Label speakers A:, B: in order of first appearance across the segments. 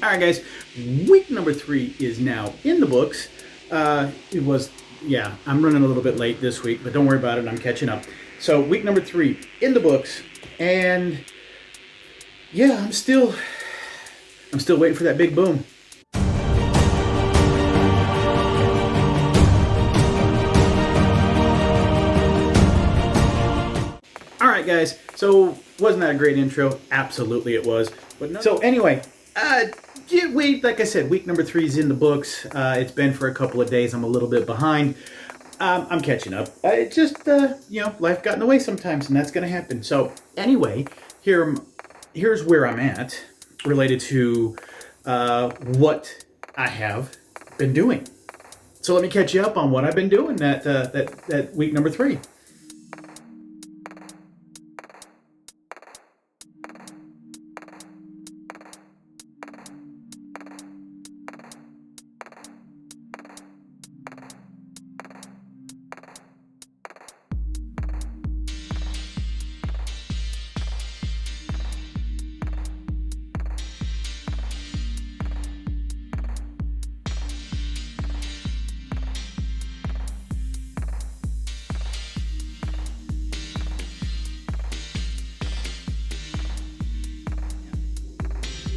A: All right, guys, week number 3 is now in the books. I'm running a little bit late this week, but don't worry about it, I'm catching up. So week number 3 in the books, and yeah, I'm still waiting for that big boom. All right, guys, so wasn't that a great intro? Absolutely it was. But no. So anyway, like I said, week number 3 is in the books. It's been for a couple of days. I'm a little bit behind. I'm catching up. It just, life got in the way sometimes, and that's going to happen. So anyway, here's where I'm at related to what I have been doing. So let me catch you up on what I've been doing that week number 3.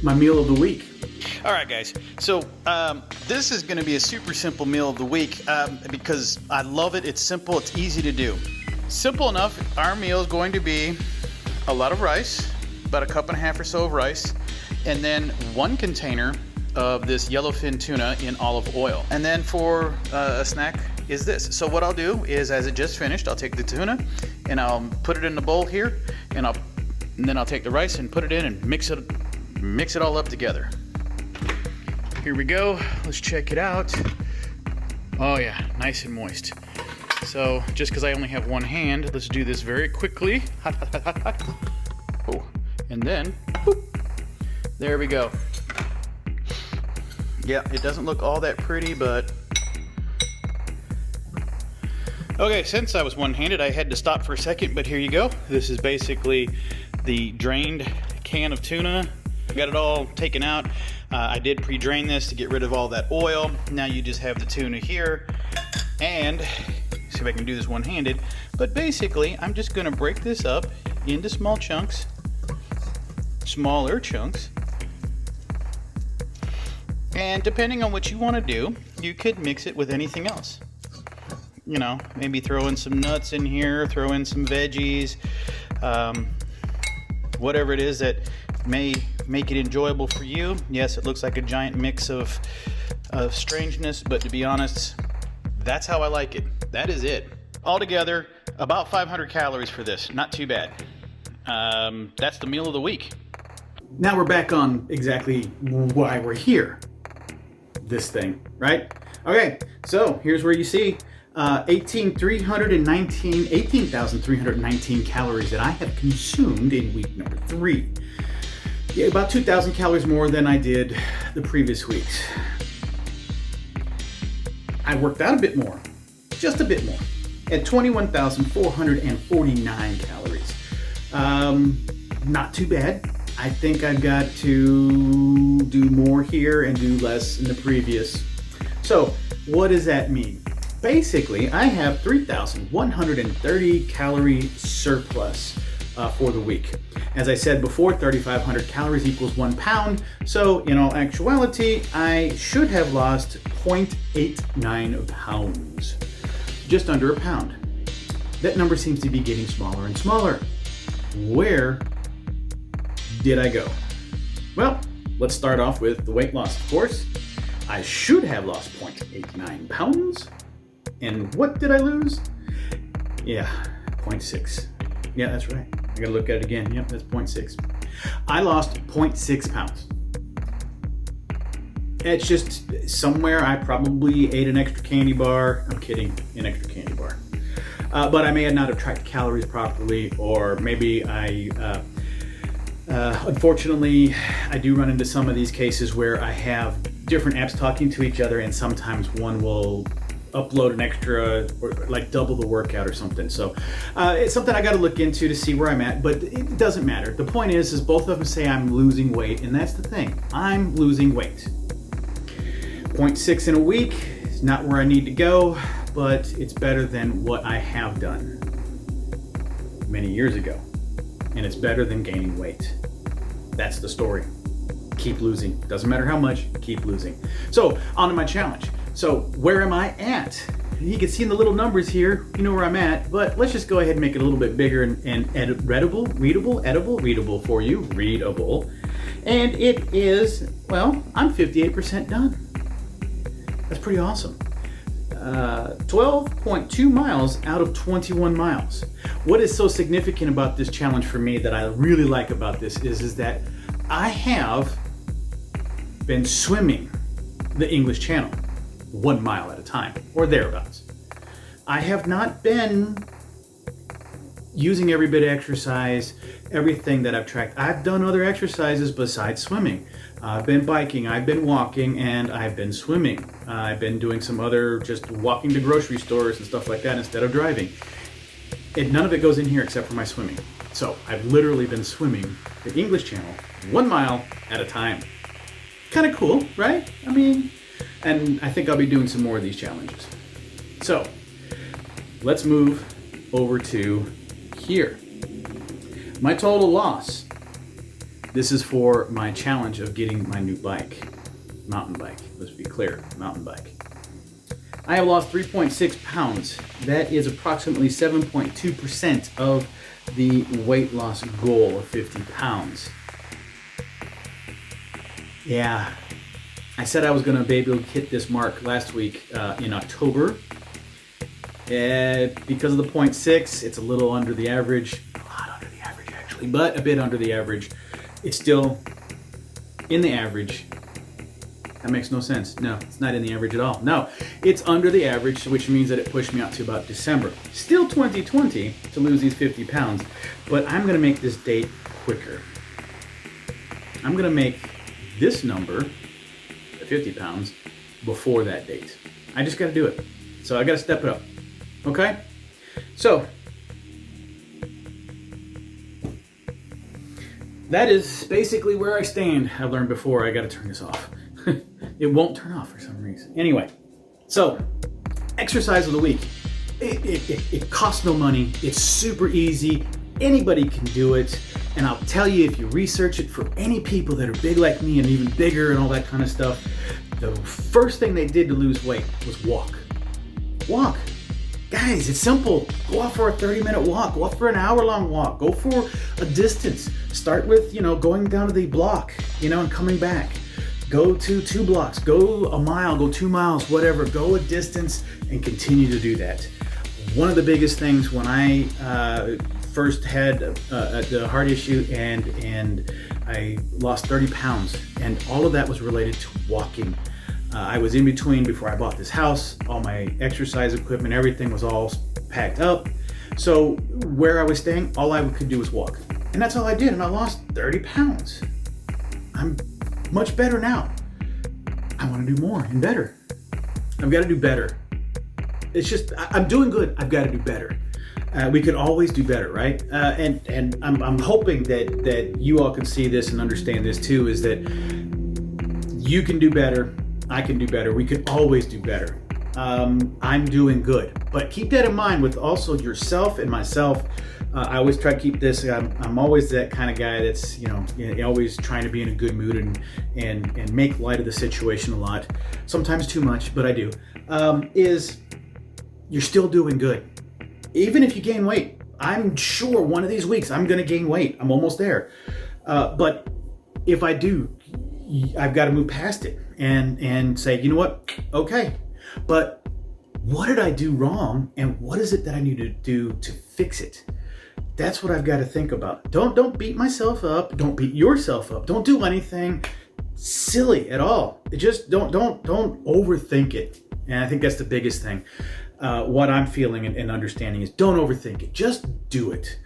A: My meal of the week.
B: All right, guys. So this is going to be a super simple meal of the week because I love it. It's simple. It's easy to do. Simple enough. Our meal is going to be a lot of rice, about a cup and a half or so of rice, and then 1 container of this yellowfin tuna in olive oil. And then for a snack is this. So what I'll do is, as it just finished, I'll take the tuna and I'll put it in the bowl here, and then I'll take the rice and put it in and mix it all up together. Here we go. Let's check it out. Oh yeah, nice and moist. So just because I only have one hand, let's do this very quickly. Oh, and then, boop. There we go. Yeah, it doesn't look all that pretty, but okay, since I was one-handed, I had to stop for a second, but here you go. This is basically the drained can of tuna. Got it all taken out. I did pre-drain this to get rid of all that oil. Now you just have the tuna here, and see if I can do this one-handed, but basically I'm just going to break this up into small chunks, smaller chunks, and depending on what you want to do, you could mix it with anything else. You know, maybe throw in some nuts in here, throw in some veggies, whatever it is that may make it enjoyable for you. Yes, it looks like a giant mix of strangeness, but to be honest, that's how I like it. That is it. Altogether, about 500 calories for this. Not too bad. That's the meal of the week.
A: Now we're back on exactly why we're here. This thing, right? Okay, so here's where you see 18,319 calories that I have consumed in week number 3. Yeah, about 2,000 calories more than I did the previous weeks. I worked out a bit more, just a bit more, at 21,449 calories. Not too bad. I think I've got to do more here and do less in the previous. So what does that mean? Basically, I have 3,130 calorie surplus for the week. As I said before, 3,500 calories equals 1 pound. So in all actuality, I should have lost 0.89 pounds, just under a pound. That number seems to be getting smaller and smaller. Where did I go? Well, let's start off with the weight loss, of course. I should have lost 0.89 pounds. And what did I lose? Yeah, 0.6. Yeah, that's right. I gotta look at it again. Yep, that's 0.6. I lost 0.6 pounds. It's just somewhere I probably ate an extra candy bar. I'm kidding, an extra candy bar. But I may not have tracked calories properly, or maybe unfortunately, I do run into some of these cases where I have different apps talking to each other, and sometimes one will upload an extra or like double the workout or something. So it's something I got to look into to see where I'm at, but it doesn't matter. The point is both of them say I'm losing weight, and that's the thing. I'm losing weight. 0.6 in a week is not where I need to go, but it's better than what I have done many years ago, and it's better than gaining weight. That's the story. Keep losing. Doesn't matter how much, keep losing. So on to my challenge. So where am I at? You can see in the little numbers here, you know where I'm at, but let's just go ahead and make it a little bit bigger and readable for you, readable. And it is, well, I'm 58% done. That's pretty awesome. 12.2 miles out of 21 miles. What is so significant about this challenge for me that I really like about this is that I have been swimming the English Channel 1 mile at a time, or thereabouts. I have not been using every bit of exercise, everything that I've tracked. I've done other exercises besides swimming. I've been biking, I've been walking, and I've been swimming. I've been doing some other, just walking to grocery stores and stuff like that instead of driving. And none of it goes in here except for my swimming. So I've literally been swimming the English Channel 1 mile at a time. Kind of cool, right? I mean, and I think I'll be doing some more of these challenges. So let's move over to here. My total loss. This is for my challenge of getting my new bike, mountain bike. Let's be clear, mountain bike. I have lost 3.6 pounds. That is approximately 7.2% of the weight loss goal of 50 pounds. Yeah, I said I was going to be able to hit this mark last week in October. Because of the 0.6, it's a little under the average. A lot under the average, actually, but a bit under the average. It's still in the average. That makes no sense. No, it's not in the average at all. No, it's under the average, which means that it pushed me out to about December. Still 2020 to lose these 50 pounds, but I'm going to make this date quicker. I'm going to make this number, the 50 pounds, before that date. I just got to do it. So I got to step it up. Okay? So that is basically where I stand. I learned before I got to turn this off. It won't turn off for some reason. Anyway, so exercise of the week. It costs no money. It's super easy. Anybody can do it. And I'll tell you, if you research it for any people that are big like me and even bigger and all that kind of stuff, the first thing they did to lose weight was walk. Walk. Guys, it's simple. Go out for a 30-minute walk. Go out for an hour-long walk. Go for a distance. Start with, going down to the block, and coming back. Go to 2 blocks. Go a mile. Go 2 miles. Whatever. Go a distance and continue to do that. One of the biggest things when I first had the heart issue and I lost 30 pounds, and all of that was related to walking. I was in between before I bought this house. All my exercise equipment, everything was all packed up. So where I was staying, all I could do was walk. And that's all I did, and I lost 30 pounds. I'm much better now. I want to do more and better. I've got to do better. It's just, I'm doing good. I've got to do better. We could always do better, right? And I'm hoping that you all can see this and understand this too, is that you can do better. I can do better. We could always do better. I'm doing good. But keep that in mind with also yourself and myself. I always try to keep this. I'm always that kind of guy that's, always trying to be in a good mood and make light of the situation a lot. Sometimes too much, but I do. Is you're still doing good. Even if you gain weight, I'm sure one of these weeks I'm going to gain weight. I'm almost there. But if I do, I've got to move past it and say, you know what? Okay. But what did I do wrong? And what is it that I need to do to fix it? That's what I've got to think about. Don't beat myself up. Don't beat yourself up. Don't do anything silly at all. Just don't overthink it. And I think that's the biggest thing. What I'm feeling and understanding is don't overthink it. Just do it.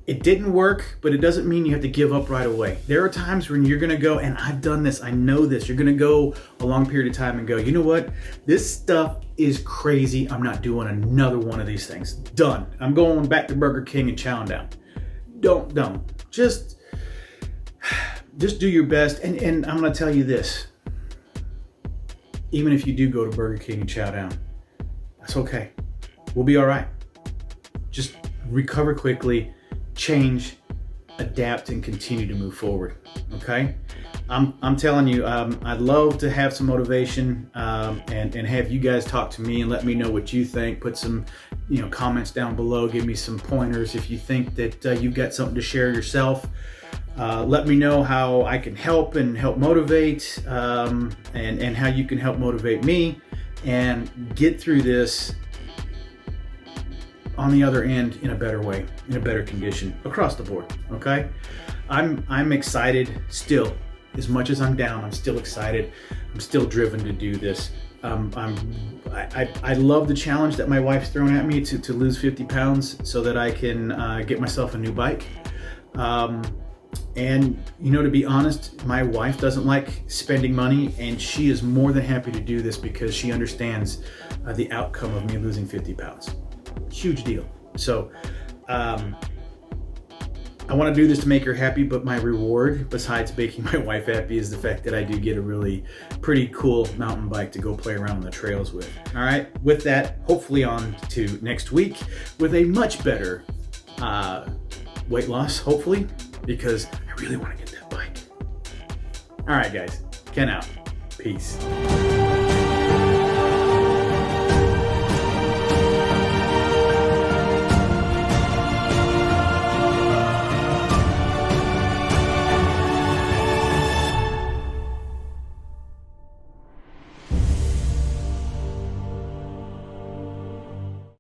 A: It didn't work, but it doesn't mean you have to give up right away. There are times when you're gonna go, and I've done this, I know this, you're gonna go a long period of time and go, you know what? This stuff is crazy. I'm not doing another one of these things. Done. I'm going back to Burger King and chowing down. Don't. Just do your best. And I'm gonna tell you this. Even if you do go to Burger King and chow down, that's okay. We'll be all right. Just recover quickly, change, adapt, and continue to move forward. Okay? I'm telling you, I'd love to have some motivation and have you guys talk to me and let me know what you think. Put some comments down below. Give me some pointers if you think that you've got something to share yourself. Let me know how I can help and help motivate and how you can help motivate me and get through this on the other end in a better way, in a better condition across the board. Okay, I'm excited still. As much as I'm down, I'm still excited. I'm still driven to do this. I love the challenge that my wife's thrown at me to lose 50 pounds so that I can get myself a new bike. And to be honest, my wife doesn't like spending money, and she is more than happy to do this because she understands the outcome of me losing 50 pounds. Huge deal. So I want to do this to make her happy, but my reward, besides making my wife happy, is the fact that I do get a really pretty cool mountain bike to go play around on the trails with. All right, with that, hopefully on to next week with a much better weight loss, hopefully, because I really want to get that bike. All right, guys, Ken out. Peace.